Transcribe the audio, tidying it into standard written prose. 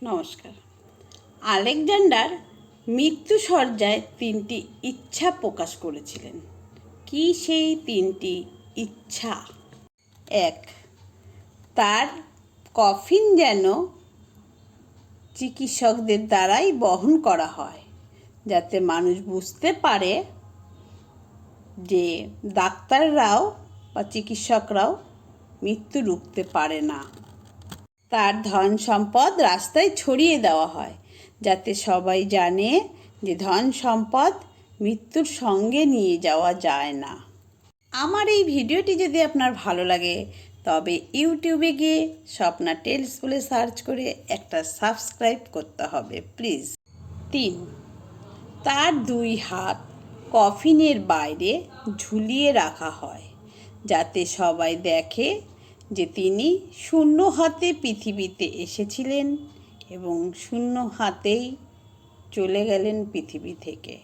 নমস্কার। আলেকজান্ডার মৃত্যুশয্যায় 3টি ইচ্ছা প্রকাশ করেছিলেন। কি সেই 3টি ইচ্ছা? 1. তার কফিন যেন চিকিৎসকদের দ্বারাই বহন করা হয়, যাতে মানুষ বুঝতে পারে যে ডাক্তাররাও বা চিকিৎসকরাও মৃত্যু রুখতে পারে না। তার ধন সম্পদ রাস্তায় ছড়িয়ে দেওয়া হয়, যাতে সবাই জানে যে ধন সম্পদ মৃত্যুর সঙ্গে নিয়ে যাওয়া যায় না। আমার এই ভিডিওটি যদি আপনার ভালো লাগে তবে ইউটিউবে গিয়ে স্বপ্না টেলস বলে সার্চ করে একটা সাবস্ক্রাইব করতে হবে প্লিজ। 3. তার 2 হাত কফিনের বাইরে ঝুলিয়ে রাখা হয়, যাতে সবাই দেখে যে তিনি শূন্য হাতে পৃথিবীতে এসেছিলেন এবং শূন্য হাতেই চলে গেলেন পৃথিবী থেকে।